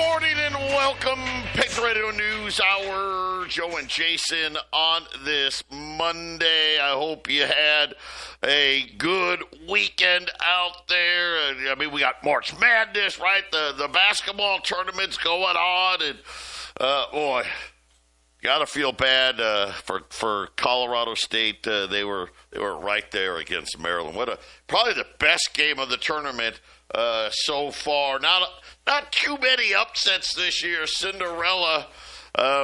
morning and welcome, Patriot Radio News Hour. Joe and Jason on this Monday. I hope you had a good weekend out there. I mean, we got March Madness, right? The basketball tournament's going on, and boy, gotta feel bad for Colorado State. They were right there against Maryland. Probably the best game of the tournament so far. Not too many upsets this year. Cinderella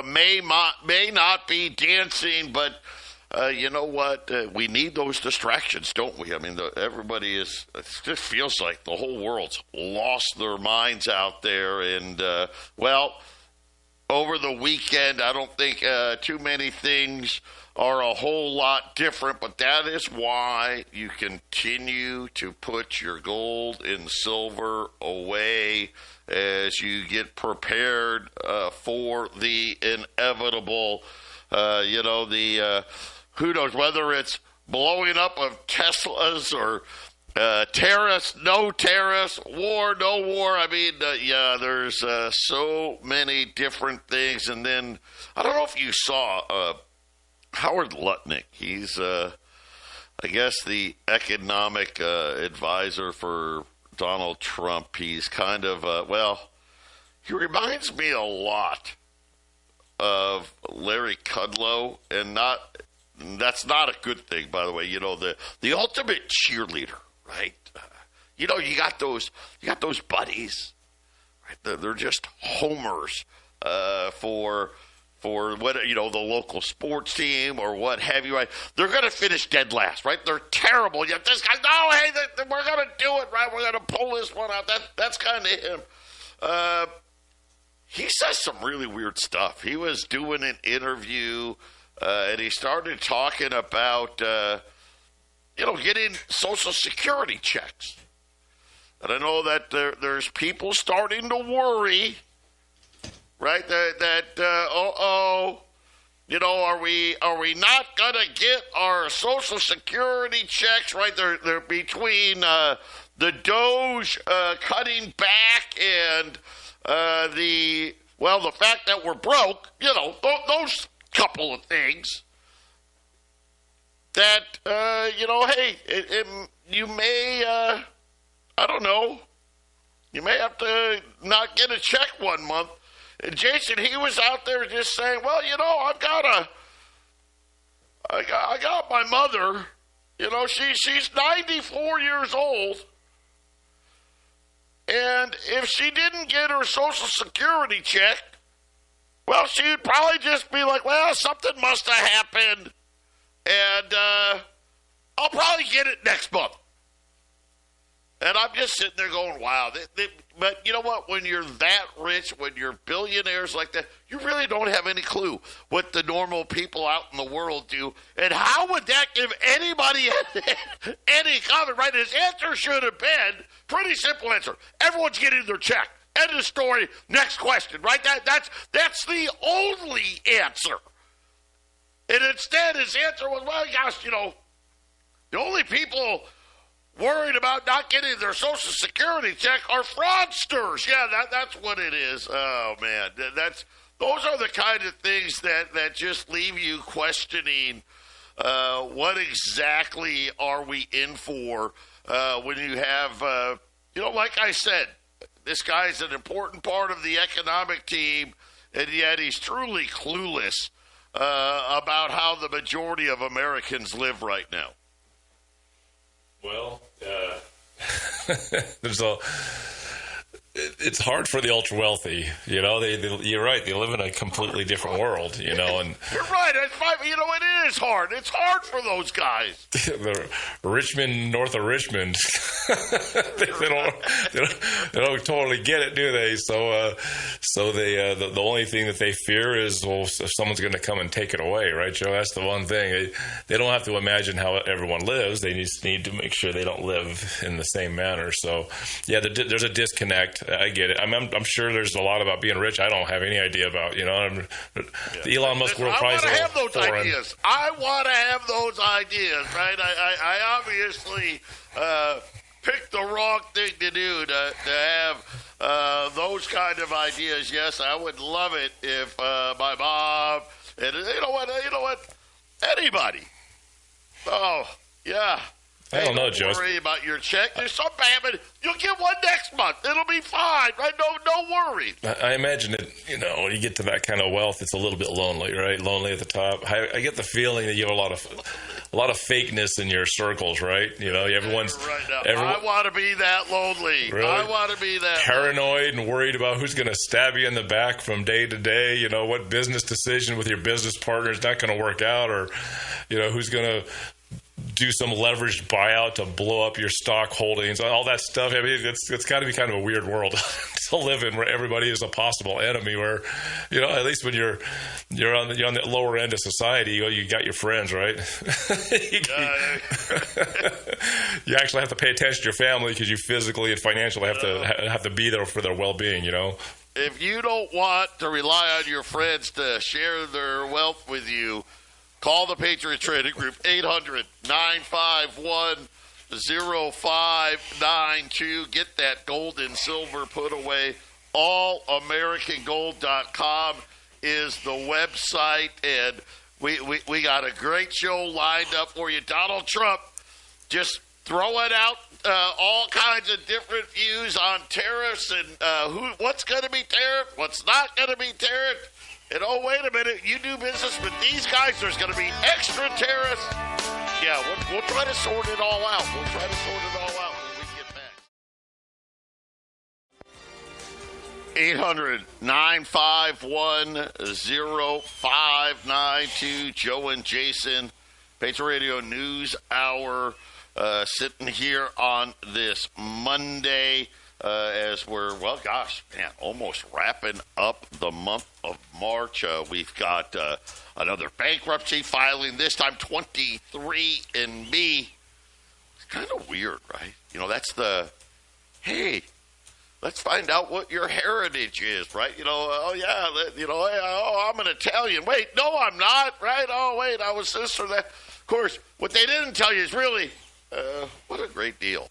may not be dancing, but you know what? We need those distractions, don't we? I mean, everybody is. It just feels like the whole world's lost their minds out there. And over the weekend, I don't think too many things are a whole lot different, but that is why you continue to put your gold and silver away as you get prepared for the inevitable. Who knows whether it's blowing up of Teslas or tariffs, no tariffs, war, no war. I mean, there's so many different things. And then I don't know if you saw Howard Lutnick. He's, I guess, the economic advisor for Donald Trump. He's kind of, he reminds me a lot of Larry Kudlow, and that's not a good thing, by the way. You know, the ultimate cheerleader, right? You got those buddies, right? They're just homers for what, the local sports team or what have you, right? They're going to finish dead last, right? They're terrible. You have this guy, no, hey, we're going to do it, right? We're going to pull this one out. That's kind of him. He says some really weird stuff. He was doing an interview, and he started talking about, getting Social Security checks. And I know that there's people starting to worry, right? Are we not gonna get our Social Security checks? Right? They're between the Doge cutting back and the fact that we're broke. Those couple of things. That you may I don't know. You may have to not get a check one month. And Jason, he was out there just saying, well, I got my mother, she's 94 years old. And if she didn't get her Social Security check, well, she'd probably just be like, well, something must have happened. And I'll probably get it next month. And I'm just sitting there going, wow. But you know what? When you're that rich, when you're billionaires like that, you really don't have any clue what the normal people out in the world do. And how would that give anybody any comment, right? His answer should have been, pretty simple answer, everyone's getting their check. End of story. Next question, right? That's the only answer. And instead, his answer was, well, gosh, the only people worried about not getting their Social Security check are fraudsters. Yeah, that's what it is. Oh, man. Those are the kind of things that just leave you questioning what exactly are we in for when you have, like I said, this guy's an important part of the economic team, and yet he's truly clueless about how the majority of Americans live right now. Well, it's hard for the ultra wealthy. You're right. They live in a completely different world. And you're right. It is hard. It's hard for those guys. The Richmond, north of Richmond, they don't totally get it, do they? So they the only thing that they fear is, well, if someone's going to come and take it away, right, Joe? That's the one thing. They don't have to imagine how everyone lives. They just need to make sure they don't live in the same manner. So, yeah, there's a disconnect. I get it. I'm sure there's a lot about being rich I don't have any idea about. The Elon Musk world prize. I want to have those ideas. I want to have those ideas, right? I obviously picked the wrong thing to do to have those kind of ideas. Yes, I would love it if my mom and you know what, anybody. Oh yeah. I don't know, Joe. Don't worry about your check. There's some payment. You'll get one next month. It'll be fine, right? No worry. I imagine that, when you get to that kind of wealth, it's a little bit lonely, right? Lonely at the top. I get the feeling that you have a lot of fakeness in your circles, right? Everyone's. I want to be that lonely. Really? I want to be that paranoid and worried about who's going to stab you in the back from day to day. What business decision with your business partner is not going to work out, or who's going to do some leveraged buyout to blow up your stock holdings, all that stuff. I mean, it's got to be kind of a weird world to live in, where everybody is a possible enemy. Where, at least when you're on the lower end of society, you got your friends, right? You actually have to pay attention to your family because you physically and financially have to be there for their well-being. If you don't want to rely on your friends to share their wealth with you, call the Patriot Trading Group, 800-951-0592. Get that gold and silver put away. AllAmericanGold.com is the website, and we got a great show lined up for you. Donald Trump just throwing out all kinds of different views on tariffs and what's going to be tariffed, what's not going to be tariffed. And oh, wait a minute, you do business with these guys, there's going to be extra tariffs. Yeah, we'll try to sort it all out. We'll try to sort it all out when we get back. 800-951-0592. Joe and Jason, Patriot Radio News Hour, sitting here on this Monday. As we're, almost wrapping up the month of March. We've got another bankruptcy filing, this time 23andMe. It's kind of weird, right? That's hey, let's find out what your heritage is, right? I'm an Italian. Wait, no, I'm not, right? Oh, wait, I was this or that. Of course, what they didn't tell you is really, what a great deal.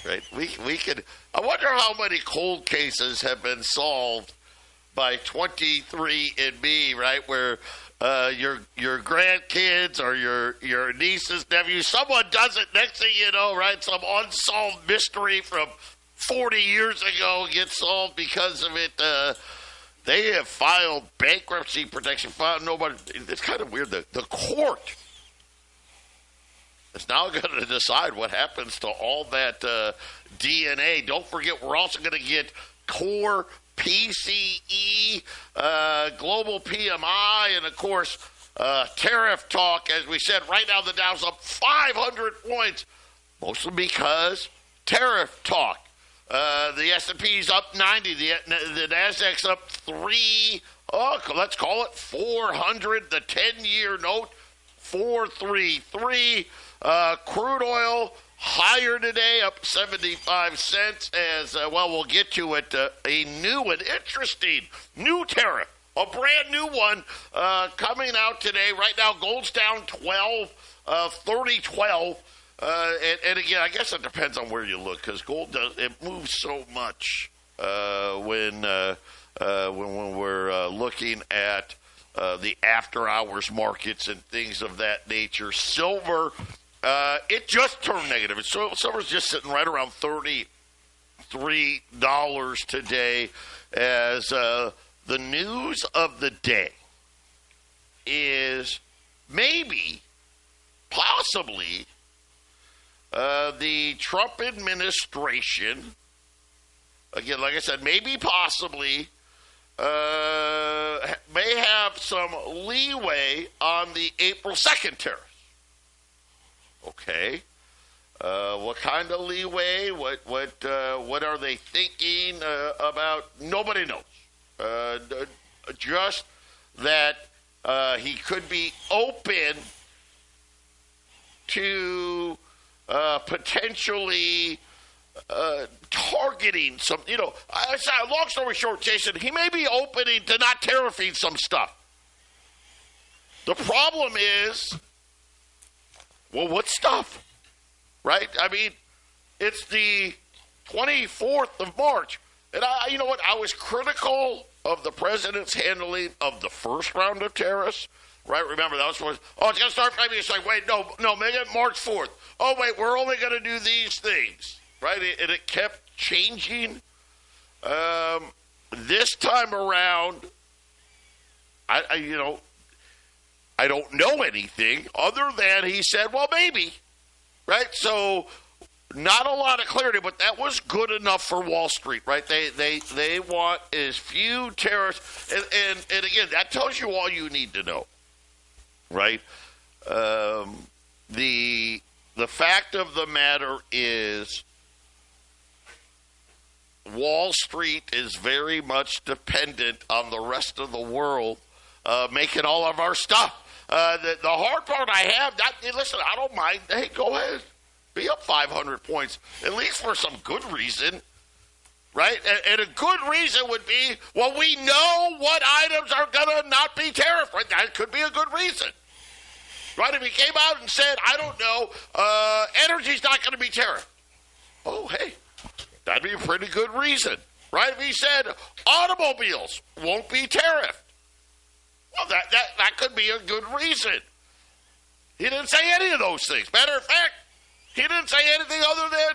Right, we could. I wonder how many cold cases have been solved by 23andMe, right? Where your grandkids or your nieces, nephews, someone does it. Next thing you know, right? Some unsolved mystery from 40 years ago gets solved because of it. They have filed bankruptcy protection. Nobody. It's kind of weird. The court is now going to decide what happens to all that DNA. Don't forget, we're also going to get core PCE, global PMI, and, of course, tariff talk. As we said, right now the Dow's up 500 points, mostly because tariff talk. The S&P's up 90. The NASDAQ's up 3. Let's call it 400. The 10-year note, 433. Crude oil higher today, up 75 cents. As we'll get to it. A new and interesting new tariff, a brand new one coming out today. Right now, gold's down 12, 30.12. And again, I guess it depends on where you look, because gold moves so much when we're looking at the after-hours markets and things of that nature. Silver, it just turned negative. Silver's just sitting right around $33 today, as the news of the day is maybe, possibly, the Trump administration, again, like I said, maybe, possibly, may have some leeway on the April 2nd tariffs. Okay. What kind of leeway? What are they thinking about? Nobody knows. Just that he could be open to potentially targeting some, long story short, Jason, he may be opening to not tariffing some stuff. The problem is, well, what stuff? Right? I mean, it's the 24th of March. And you know what? I was critical of the president's handling of the first round of tariffs. Right? Remember, that was it's going to start Friday. It's like, wait, no, make it March 4th. Oh, wait, we're only going to do these things. Right? And it kept changing. This time around, I don't know anything other than he said, well, maybe. Right? So not a lot of clarity, but that was good enough for Wall Street, right? They want as few tariffs. And again, that tells you all you need to know. Right? The fact of the matter is Wall Street is very much dependent on the rest of the world making all of our stuff. The hard part I have, listen, I don't mind. Hey, go ahead. Be up 500 points, at least for some good reason. Right? And a good reason would be, well, we know what items are going to not be tariffed. Right? That could be a good reason. Right? If he came out and said, I don't know, energy's not going to be tariffed. Oh, hey, that'd be a pretty good reason. Right? If he said, automobiles won't be tariffed. Well, that could be a good reason. He didn't say any of those things. Matter of fact, he didn't say anything other than,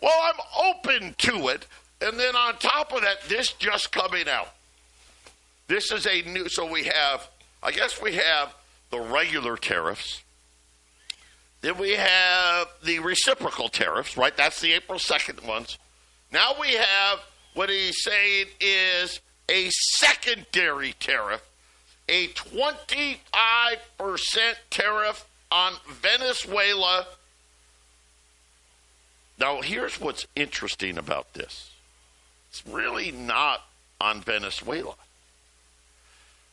well, I'm open to it. And then on top of that, this just coming out. This is a new, so we have the regular tariffs. Then we have the reciprocal tariffs, right? That's the April 2nd ones. Now we have what he's saying is a secondary tariff, a 25% tariff on Venezuela. Now, here's what's interesting about this. It's really not on Venezuela.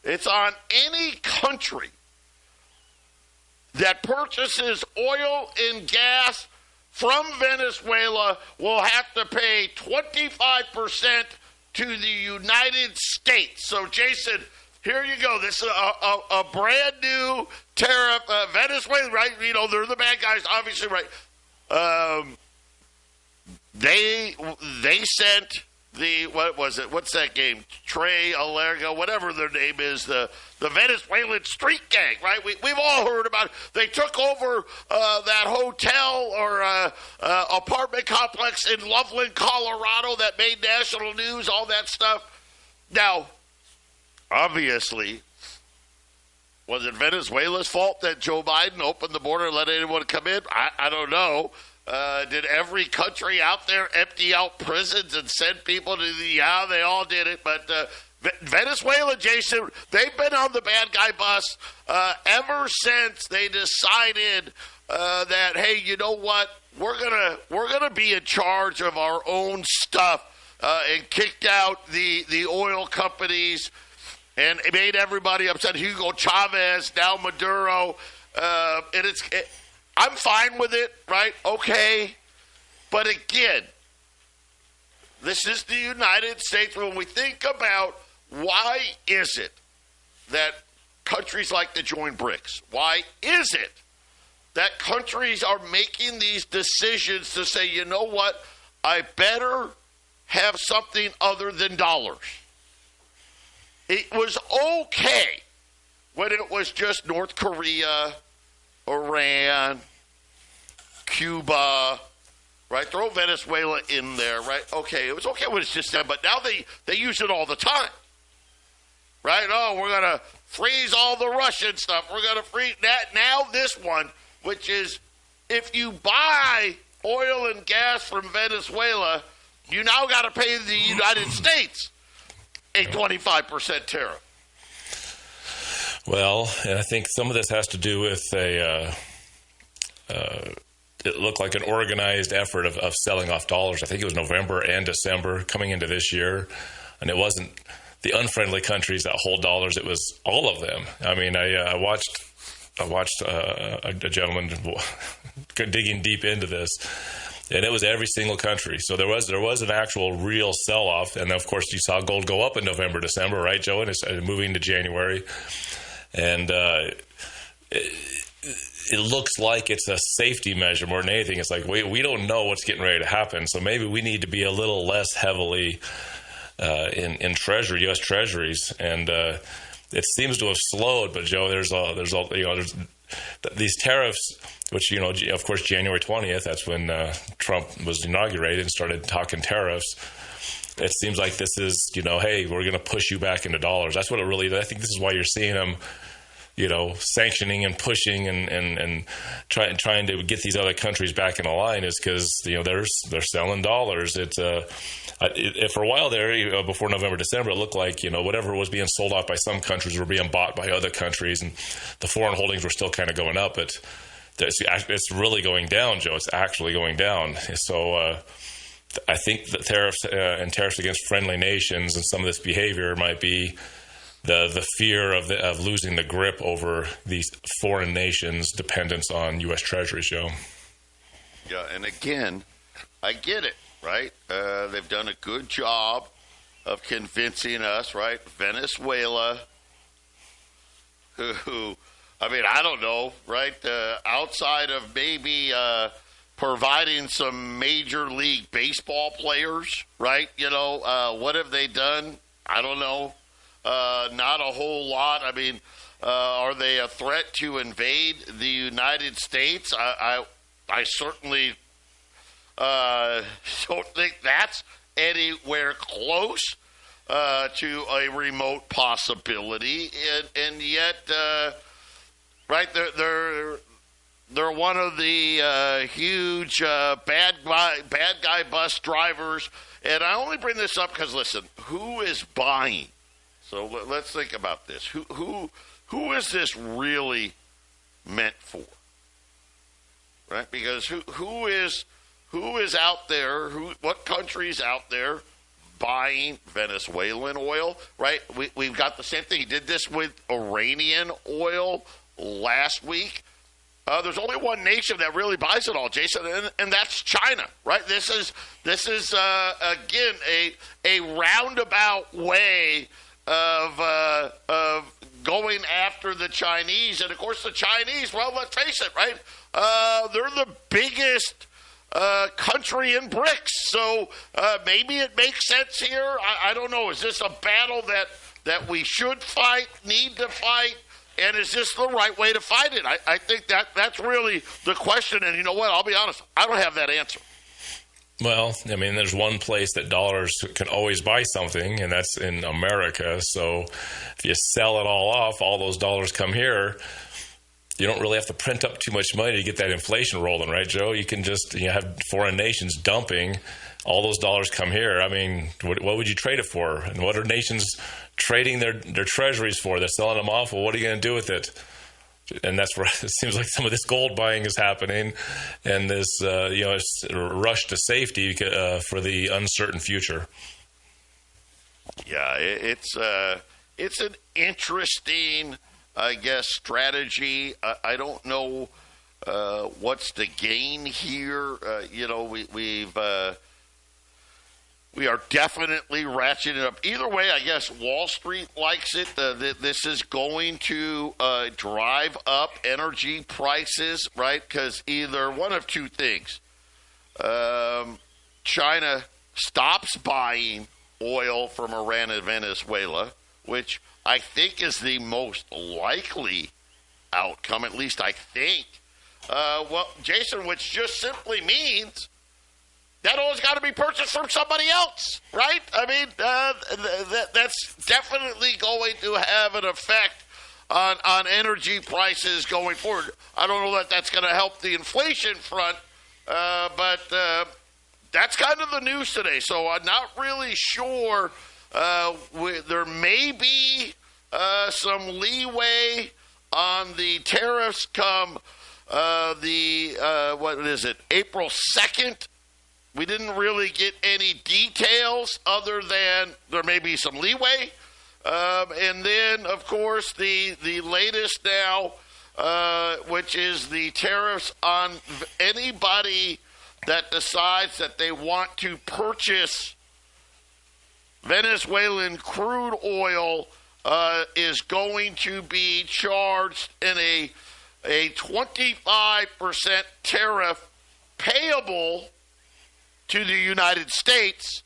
It's on any country that purchases oil and gas from Venezuela will have to pay 25% to the United States. So, Jason, here you go. This is a brand new tariff. Venezuela, right? You know, they're the bad guys, obviously, right? They sent the, what was it? What's that game? Trey, Alerga, whatever their name is, the Venezuelan street gang, right? We've all heard about it. They took over that hotel or apartment complex in Loveland, Colorado that made national news, all that stuff. Now, obviously, was it Venezuela's fault that Joe Biden opened the border and let anyone come in? I don't know. Did every country out there empty out prisons and send people to yeah, they all did it. But Venezuela, Jason, they've been on the bad guy bus ever since they decided that, hey, you know what? We're gonna be in charge of our own stuff and kicked out the oil companies and it made everybody upset. Hugo Chavez, now Maduro, and I'm fine with it, right? Okay. But again, this is the United States. When we think about why is it that countries like to join BRICS, why is it that countries are making these decisions to say, you know what, I better have something other than dollars? It was okay when it was just North Korea, Iran, Cuba, right? Throw Venezuela in there, right? Okay, it was okay when it's just them, but now they use it all the time, right? Oh, we're going to freeze all the Russian stuff. We're going to freeze that. Now this one, which is if you buy oil and gas from Venezuela, you now got to pay the United States a 25% tariff. Well, and I think some of this has to do with it looked like an organized effort of selling off dollars. I think it was November and December coming into this year. And it wasn't the unfriendly countries that hold dollars. It was all of them. I mean, I watched a gentleman digging deep into this, and it was every single country. So there was an actual real sell-off. And, of course, you saw gold go up in November, December, right, Joe? And it's moving to January. And it looks like it's a safety measure more than anything. It's like we don't know what's getting ready to happen, so maybe we need to be a little less heavily in Treasury, U.S. Treasuries, and it seems to have slowed. But Joe, there's these tariffs, which of course January 20th, that's when Trump was inaugurated and started talking tariffs. It seems like this is hey, we're going to push you back into dollars. That's what it really is. I think this is why you're seeing them sanctioning and pushing and trying to get these other countries back in a line, is because they're selling dollars. It's for a while there, before November, December, it looked like whatever was being sold off by some countries were being bought by other countries, and the foreign holdings were still kind of going up. But it's really going down, Joe. It's actually going down. So I think that tariffs and tariffs against friendly nations and some of this behavior might be the fear of losing the grip over these foreign nations' dependence on U.S. Treasury, Joe. Yeah, and again, I get it, right? They've done a good job of convincing us, right? Venezuela, who I don't know, right? Outside of maybe providing some Major League Baseball players, right? What have they done? I don't know. Not a whole lot. Are they a threat to invade the United States? I certainly don't think that's anywhere close to a remote possibility. And yet, right, they're one of the huge bad guy bus drivers. And I only bring this up because, listen, who is buying? So let's think about this. Who is this really meant for? Right? Because who is out there? What country's out there buying Venezuelan oil? Right? We've got the same thing. He did this with Iranian oil last week. There's only one nation that really buys it all, Jason, and that's China. Right? This is again a roundabout way of going after the Chinese. And, of course, the Chinese, well, let's face it, right? They're the biggest country in BRICS. So maybe it makes sense here. I don't know. Is this a battle that we should fight, need to fight? And is this the right way to fight it? I think that's really the question. And you know what? I'll be honest. I don't have that answer. Well, there's one place that dollars can always buy something, and that's in America. So if you sell it all off, all those dollars come here. You don't really have to print up too much money to get that inflation rolling, right, Joe? You can just have foreign nations dumping. All those dollars come here. What would you trade it for? And what are nations trading their treasuries for? They're selling them off. Well, what are you going to do with it? And that's where it seems like some of this gold buying is happening, and this rush to safety for the uncertain future. Yeah, it's an interesting, I guess, strategy. I don't know what's the gain here. We are definitely ratcheting up. Either way, I guess Wall Street likes it. This is going to drive up energy prices, right? Because either one of two things. China stops buying oil from Iran and Venezuela, which I think is the most likely outcome, at least I think. Jason, which just simply means that oil's got to be purchased from somebody else, right? That's definitely going to have an effect on energy prices going forward. I don't know that that's going to help the inflation front, but that's kind of the news today. So I'm not really sure. There may be some leeway on the tariffs come April 2nd. We didn't really get any details other than there may be some leeway. And then, of course, the latest now, which is the tariffs on anybody that decides that they want to purchase Venezuelan crude oil is going to be charged in a a 25% tariff payable to the United States.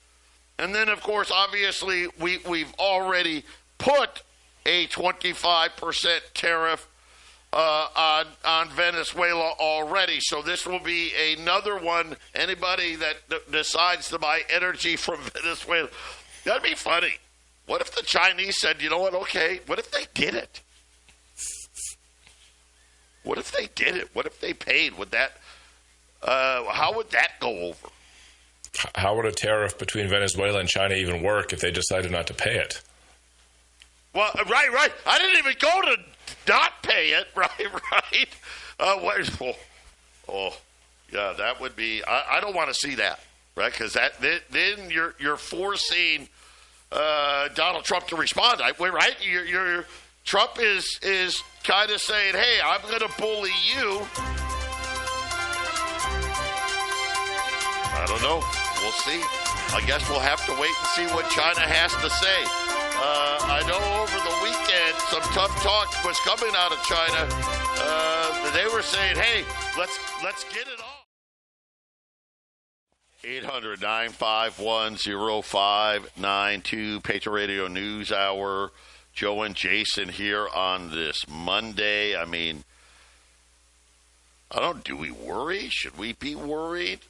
And then, of course, obviously, we've already put a 25% tariff on Venezuela already. So this will be another one. Anybody that decides to buy energy from Venezuela, that'd be funny. What if the Chinese said, you know what, okay, what if they did it? What if they did it? What if they paid? Would that, how would that go over? How would a tariff between Venezuela and China even work if they decided not to pay it? Well, right. I didn't even go to not pay it, right. Yeah, that would be. I don't want to see that, right? Because then you're forcing Donald Trump to respond, right? You're Trump is kind of saying, "Hey, I'm going to bully you." I don't know. We'll see. I guess we'll have to wait and see what China has to say. I know over the weekend some tough talk was coming out of China. They were saying, "Hey, let's get it on." 800-951-0592, Patriot Radio News Hour. Joe and Jason here on this Monday. I mean, do we worry? Should we be worried?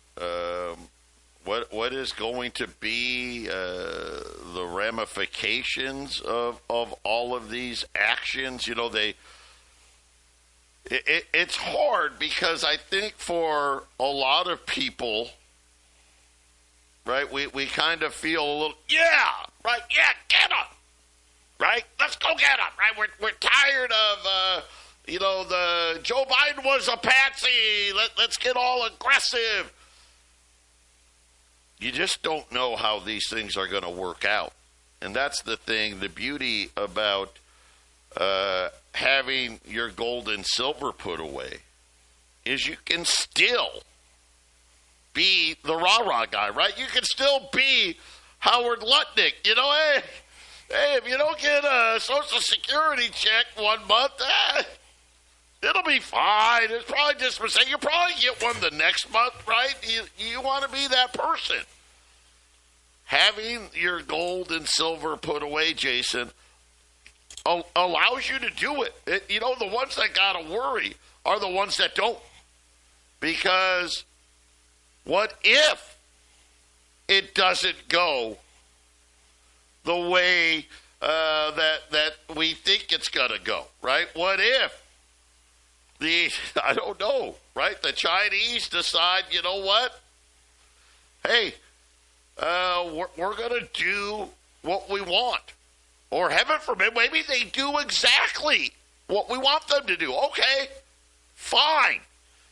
What is going to be the ramifications of all of these actions? You know, it's hard because I think for a lot of people, right, we kind of feel a little, get them, right? Let's go get them, right? We're tired of, the Joe Biden was a patsy. Let's get all aggressive. You just don't know how these things are going to work out. And that's the thing, the beauty about having your gold and silver put away is you can still be the rah-rah guy, right? You can still be Howard Lutnick. You know, hey, if you don't get a Social Security check 1 month, it'll be fine. It's probably just a mistake. You'll probably get one the next month, right? You want to be that person. Having your gold and silver put away, Jason, allows you to do it. The ones that got to worry are the ones that don't. Because what if it doesn't go the way that we think it's going to go, right? What if I don't know, right? The Chinese decide, you know what? Hey, we're going to do what we want. Or heaven forbid, maybe they do exactly what we want them to do. Okay, fine.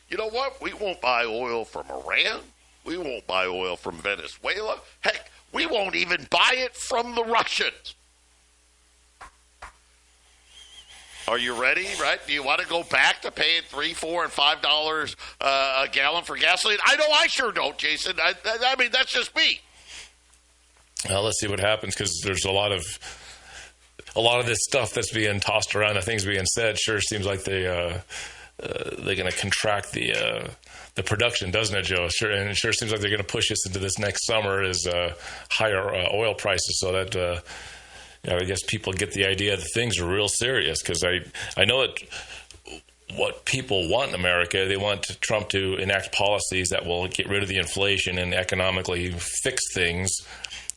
You know what? We won't buy oil from Iran. We won't buy oil from Venezuela. Heck, we won't even buy it from the Russians. Are you ready, right? Do you want to go back to paying $3, $4, and $5 a gallon for gasoline? I know I sure don't, Jason. I mean, that's just me. Well, let's see what happens, because there's a lot of this stuff that's being tossed around, the things being said. Sure seems like they're going to contract the production, doesn't it, Joe? Sure, and it sure seems like they're going to push us into this next summer as higher oil prices, so that I guess people get the idea that things are real serious. Because I know that what people want in America, they want Trump to enact policies that will get rid of the inflation and economically fix things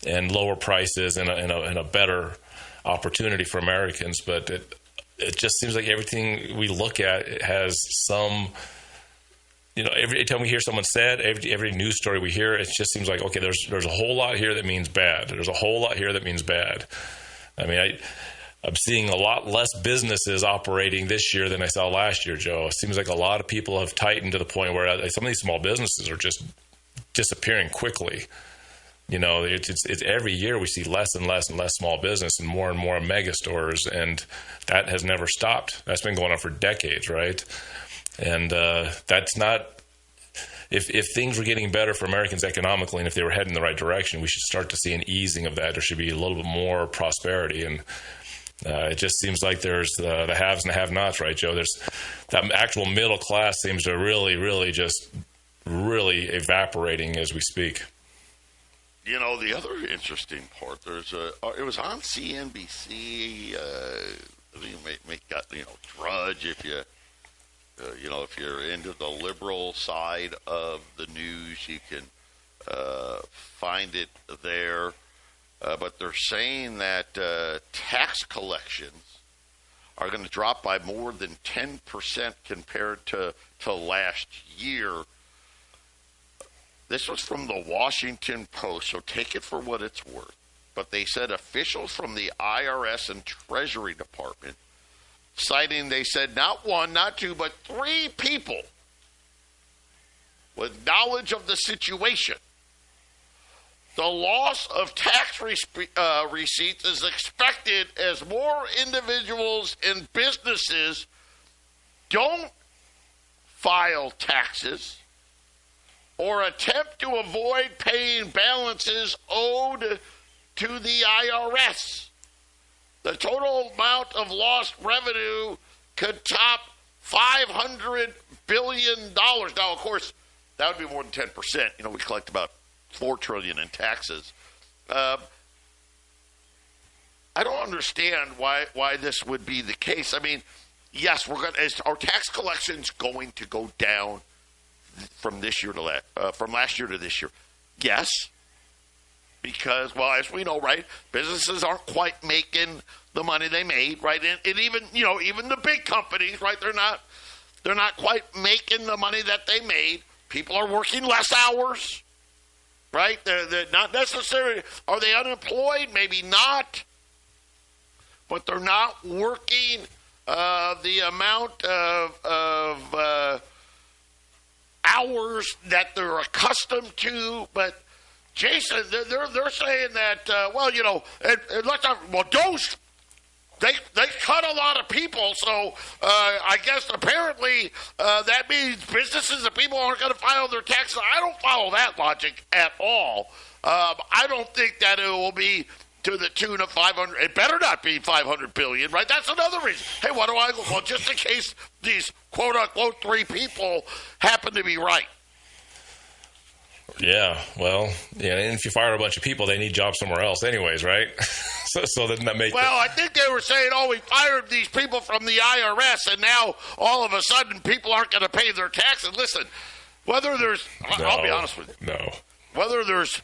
and lower prices and a better opportunity for Americans. But it just seems like everything we look at, it has some, every time we hear someone said, every news story we hear, it just seems like, okay, there's a whole lot here that means bad. There's a whole lot here that means bad. I mean, I'm seeing a lot less businesses operating this year than I saw last year, Joe. It seems like a lot of people have tightened to the point where some of these small businesses are just disappearing quickly. It's every year we see less and less and less small business and more mega stores, and that has never stopped. That's been going on for decades, right? And that's not. If things were getting better for Americans economically, and if they were heading in the right direction, we should start to see an easing of that. There should be a little bit more prosperity. And It just seems like there's the haves and the have-nots, right, Joe? There's that actual middle class seems to really evaporating as we speak. You know, the other interesting part, it was on CNBC. You may got, Drudge if you, if you're into the liberal side of the news, you can find it there. But they're saying that tax collections are going to drop by more than 10% compared to last year. This was from the Washington Post, so take it for what it's worth. But they said officials from the IRS and Treasury Department, they said not one, not two, but 3 people with knowledge of the situation. The loss of tax receipts is expected as more individuals and businesses don't file taxes or attempt to avoid paying balances owed to the IRS. The total amount of lost revenue could top $500 billion. Now, of course, that would be more than 10%. We collect about $4 trillion in taxes. I don't understand why this would be the case. I mean, yes, our tax collection's going to go down from from last year to this year. Yes, because, well, as we know, right, businesses aren't quite making the money they made, right, and even even the big companies, right, they're not quite making the money that they made. People are working less hours, right? They're not necessarily. Are they unemployed? Maybe not, but they're not working the amount of hours that they're accustomed to. But Jason, they're saying that Doge, they cut a lot of people, so I guess apparently that means businesses and people aren't going to file their taxes. I don't follow that logic at all. I don't think that it will be to the tune of 500. It better not be 500 billion, right? That's another reason. Hey, what do I go? Well, just in case these quote unquote 3 people happen to be right. Yeah, well, yeah, and if you fire a bunch of people, they need jobs somewhere else anyways, right? so doesn't that make I think they were saying, we fired these people from the IRS, and now all of a sudden people aren't going to pay their taxes. Listen, whether there's, I'll be honest with you. No. Whether there's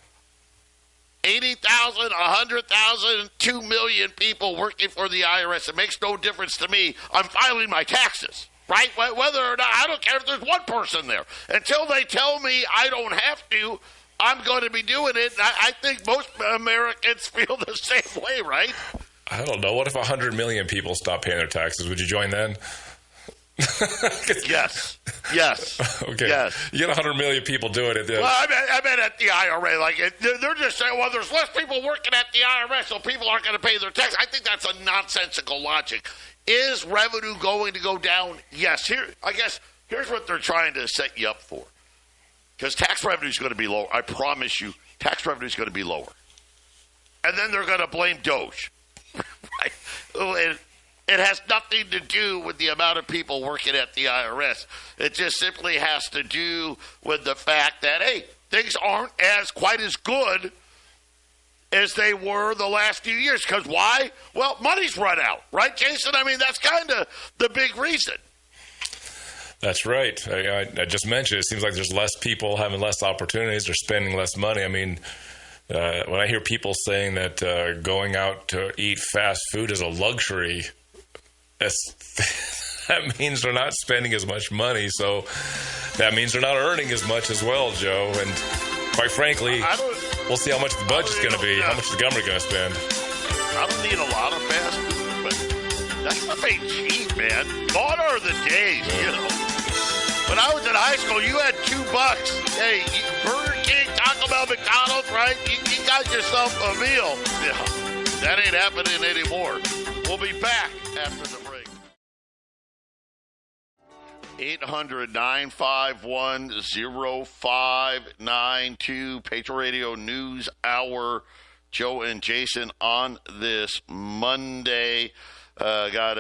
80,000, 100,000, 2 million people working for the IRS, it makes no difference to me. I'm filing my taxes. Right? Whether or not, I don't care if there's one person there. Until they tell me I don't have to, I'm going to be doing it. I think most Americans feel the same way, right? I don't know. What if 100 million people stop paying their taxes? Would you join then? Yes. Okay. Yes. You get 100 million people doing it. Well, I meant at the IRA. They're just saying, there's less people working at the IRS, so people aren't going to pay their tax. I think that's a nonsensical logic. Is revenue going to go down? Yes. Here's what they're trying to set you up for. Because tax revenue is going to be lower. I promise you, tax revenue is going to be lower. And then they're going to blame Doge. Right? It has nothing to do with the amount of people working at the IRS. It just simply has to do with the fact that, hey, things aren't quite as good as they were the last few years. Because why? Well, money's run out, right, Jason? I mean, that's kind of the big reason. That's right. I just mentioned it seems like there's less people having less opportunities. They're spending less money. I mean, when I hear people saying that going out to eat fast food is a luxury, that means they're not spending as much money. So that means they're not earning as much as well, Joe. And quite frankly, we'll see how much the budget's going to be, how much the government going to spend. I don't need a lot of fast food, but that stuff ain't cheap, man. Gone are the days, When I was in high school, you had $2. Hey, Burger King, Taco Bell, McDonald's, right? You got yourself a meal. Yeah, that ain't happening anymore. We'll be back after the break. 800-951-0592, Patriot Radio News Hour Joe and Jason on this Monday. Got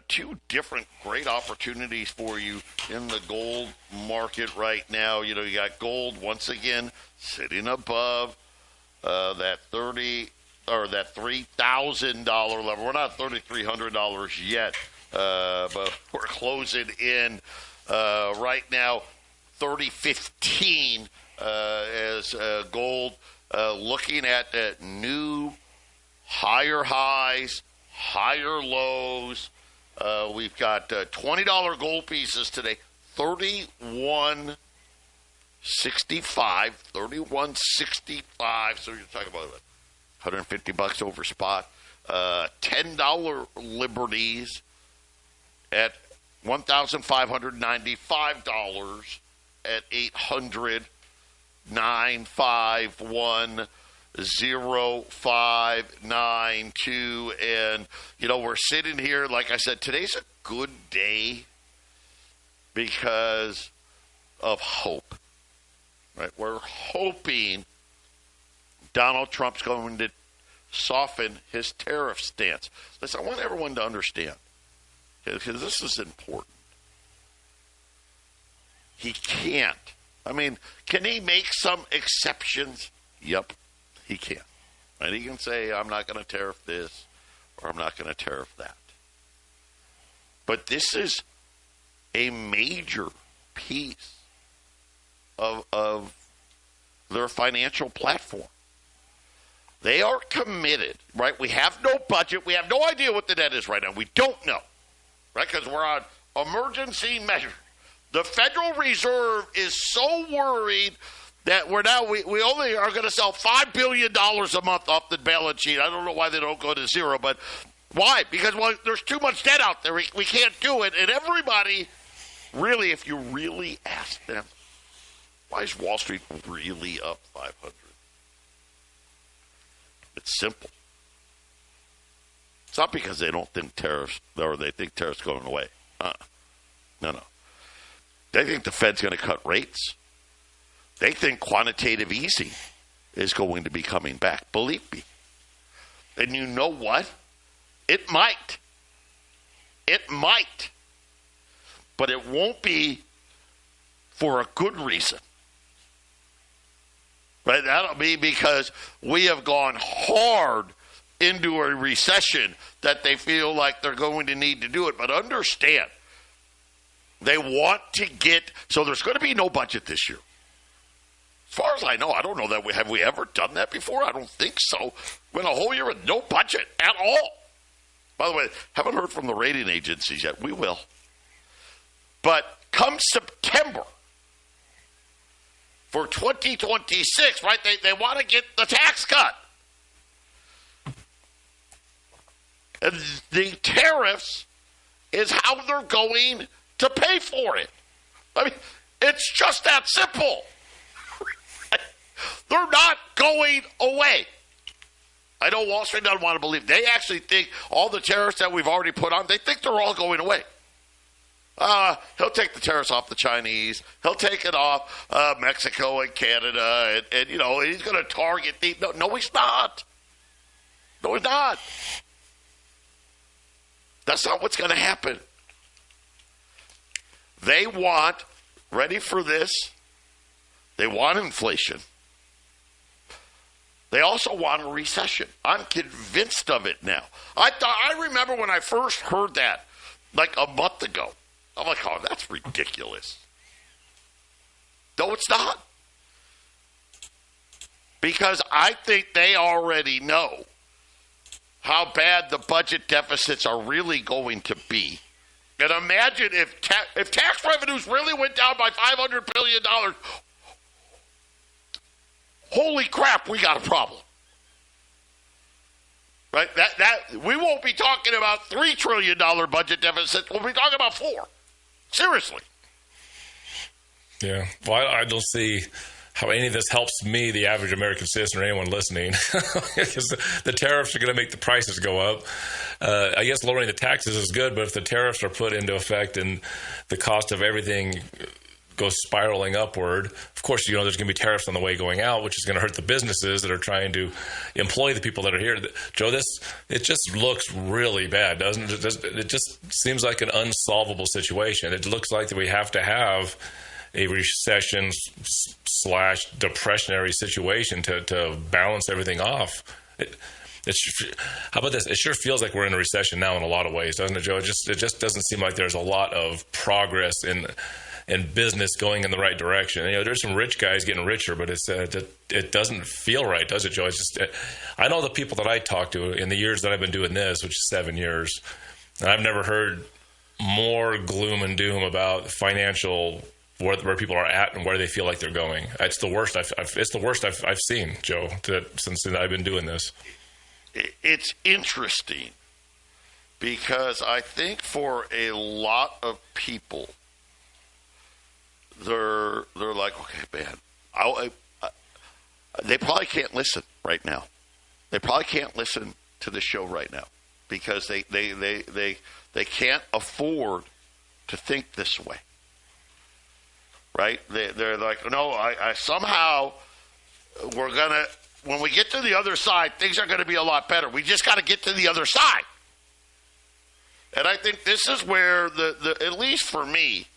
two different great opportunities for you in the gold market right now. You got gold once again sitting above that $3,000 level. We're not $3,300 yet, but we're closing in right now 30.15 as gold looking at new higher highs, higher lows. We've got $20 gold pieces today, $31.65. So you're talking about $150 over spot. $10 liberties at $1,595 at 800-951-0592. And, we're sitting here, like I said, today's a good day because of hope. Right? We're hoping Donald Trump's going to soften his tariff stance. Listen, I want everyone to understand, because this is important. He can't. Can he make some exceptions? Yep, he can. And he can say, I'm not going to tariff this, or I'm not going to tariff that. But this is a major piece of their financial platform. They are committed, right? We have no budget. We have no idea what the debt is right now. We don't know, right? Because we're on emergency measure. The Federal Reserve is so worried that we only are going to sell $5 billion a month off the balance sheet. I don't know why they don't go to zero, but why? Because there's too much debt out there. We can't do it. And everybody, really, if you really ask them, why is Wall Street really up 500? It's simple. It's not because they don't think tariffs, or they think tariffs going away. No. They think the Fed's going to cut rates. They think quantitative easing is going to be coming back. Believe me. And you know what? It might. It might. But it won't be for a good reason. Right? That'll be because we have gone hard into a recession that they feel like they're going to need to do it. But understand, they want to get, so there's going to be no budget this year. As far as I know, I don't know that have we ever done that before? I don't think so. Went a whole year with no budget at all. By the way, haven't heard from the rating agencies yet. We will. But come September for 2026, right, they want to get the tax cut. And the tariffs is how they're going to pay for it. It's just that simple. They're not going away. I know Wall Street doesn't want to believe. They actually think all the tariffs that we've already put on, they think they're all going away. He'll take the tariffs off the Chinese. He'll take it off Mexico and Canada. And he's going to target the... No, he's not. No, he's not. That's not what's going to happen. They want, ready for this, they want inflation. They also want a recession. I'm convinced of it now. I remember when I first heard that, like a month ago. I'm like, oh, that's ridiculous. No, it's not. Because I think they already know how bad the budget deficits are really going to be. And imagine if tax revenues really went down by $500 billion, holy crap, we got a problem. Right? That we won't be talking about $3 trillion budget deficits. We'll be talking about 4. Seriously. Yeah. Well, I don't see how any of this helps me, the average American citizen, or anyone listening, because the tariffs are going to make the prices go up. I guess lowering the taxes is good, but if the tariffs are put into effect and the cost of everything goes spiraling upward. Of course, there's going to be tariffs on the way going out, which is going to hurt the businesses that are trying to employ the people that are here. Joe, it just looks really bad, doesn't it? It just seems like an unsolvable situation. It looks like that we have to have a recession / depressionary situation to balance everything off. How about this? It sure feels like we're in a recession now in a lot of ways, doesn't it, Joe? It just doesn't seem like there's a lot of progress in business going in the right direction. There's some rich guys getting richer, but it doesn't feel right, does it, Joe? I know the people that I talk to in the years that I've been doing this, which is 7 years, and I've never heard more gloom and doom about financial where people are at and where they feel like they're going. It's the worst I've seen, Joe, since I've been doing this. It's interesting because I think for a lot of people, they're like, okay, man, they probably can't listen right now. They probably can't listen to the show right now because they can't afford to think this way, right? They're like, no, I somehow we're gonna. When we get to the other side, things are going to be a lot better. We just got to get to the other side. And I think this is where at least for me,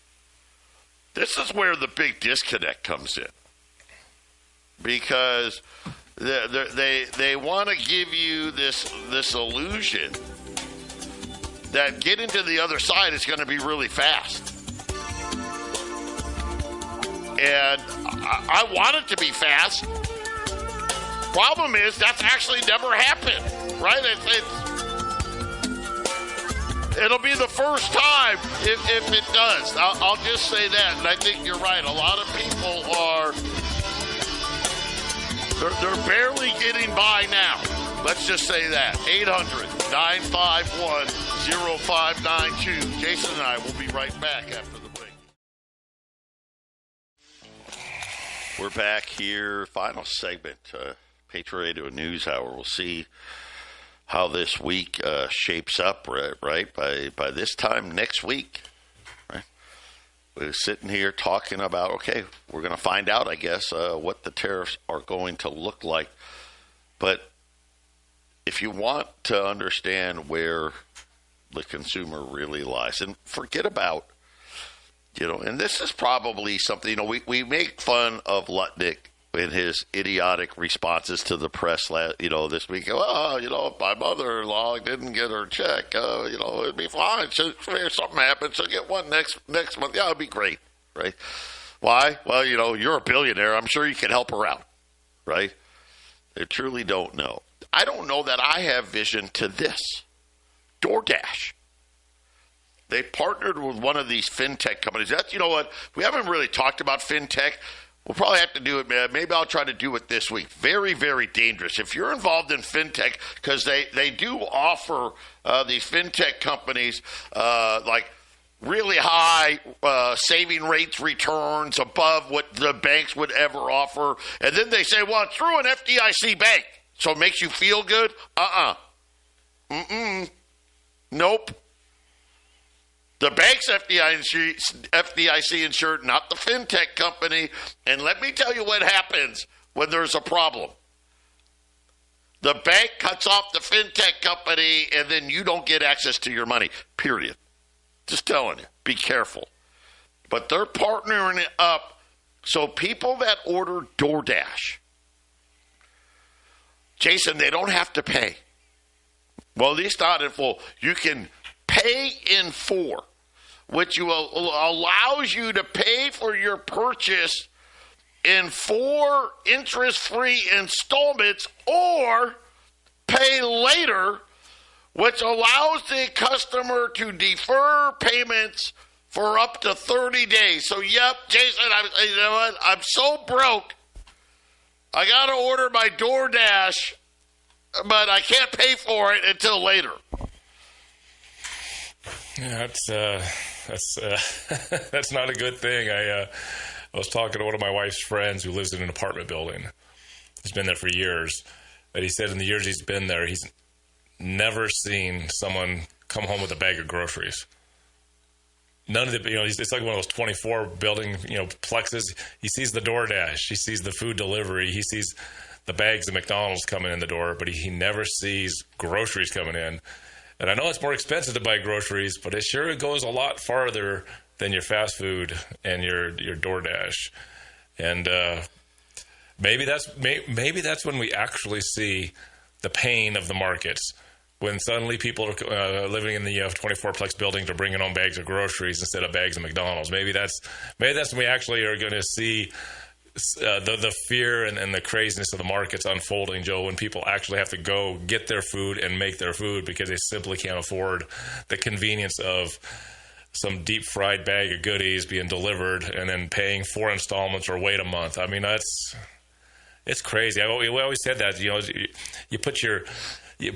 this is where the big disconnect comes in. Because they want to give you this illusion that getting to the other side is going to be really fast. And I want it to be fast. Problem is, that's actually never happened, right? It'll be the first time if it does. I'll just say that, and I think you're right. A lot of people they're barely getting by now. Let's just say that. 800-951-0592. Jason and I will be right back after the break. We're back here, final segment. Patriot Radio News Hour. We'll see how this week shapes up, right? By this time next week, right? We're sitting here talking about, okay, we're going to find out, I guess, what the tariffs are going to look like. But if you want to understand where the consumer really lies, and forget about, and this is probably something, we make fun of Lutnick in his idiotic responses to the press, this week. If my mother-in-law didn't get her check, it'd be fine. If something happens, she'll get one next month. Yeah, it'd be great, right? Why? Well, you're a billionaire. I'm sure you can help her out, right? They truly don't know. I don't know that I have vision to this. DoorDash. They partnered with one of these fintech companies. That's, we haven't really talked about fintech. We'll probably have to do it, man. Maybe I'll try to do it this week. Very, very dangerous. If you're involved in fintech, because they do offer these fintech companies like really high saving rates returns above what the banks would ever offer. And then they say, well, it's through an FDIC bank, so it makes you feel good? Nope. The bank's FDIC insured, not the fintech company. And let me tell you what happens when there's a problem. The bank cuts off the fintech company, and then you don't get access to your money, period. Just telling you, be careful. But they're partnering it up so people that order DoorDash, Jason, they don't have to pay. Well, at least not in full. You can pay in 4. Which allows you to pay for your purchase in 4 interest-free installments or pay later, which allows the customer to defer payments for up to 30 days. So, yep, Jason, you know what? I'm so broke. I got to order my DoorDash, but I can't pay for it until later. Yeah, that's not a good thing. I was talking to one of my wife's friends who lives in an apartment building. He's been there for years. But he said in the years he's been there, he's never seen someone come home with a bag of groceries. none of the, it's like one of those 24 building, plexes. He sees the DoorDash. He sees the food delivery. He sees the bags of McDonald's coming in the door, but he never sees groceries coming in. And I know it's more expensive to buy groceries, but it sure goes a lot farther than your fast food and your DoorDash. And maybe that's when we actually see the pain of the markets, when suddenly people are living in the 24-plex buildings are bringing home bags of groceries instead of bags of McDonald's. Maybe that's when we actually are going to see the fear and the craziness of the markets unfolding, Joe, when people actually have to go get their food and make their food because they simply can't afford the convenience of some deep fried bag of goodies being delivered and then paying 4 installments or wait a month. I mean, it's crazy. We always said that, you put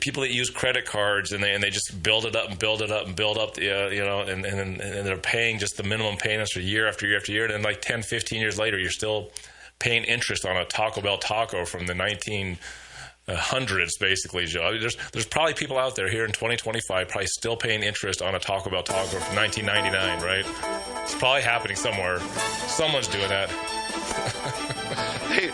people that use credit cards and they just build it up and build it up and build up, and they're paying just the minimum payments for year after year after year. And then like 10, 15 years later, you're still paying interest on a Taco Bell taco from the 1900s, basically, Joe. I mean, there's probably people out there here in 2025 probably still paying interest on a Taco Bell taco from 1999, right? It's probably happening somewhere. Someone's doing that. Hey,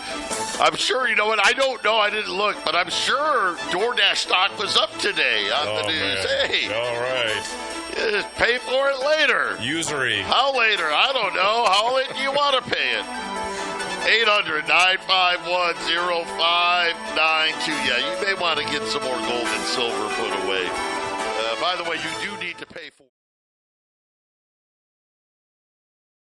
I'm sure, you know what, I don't know, I didn't look, but I'm sure DoorDash stock was up today on the news. Man. Hey. All right. Just pay for it later. Usury. How later? I don't know. How late do you want to pay it? 800-951-0592. Yeah, you may want to get some more gold and silver put away. By the way, you do need to pay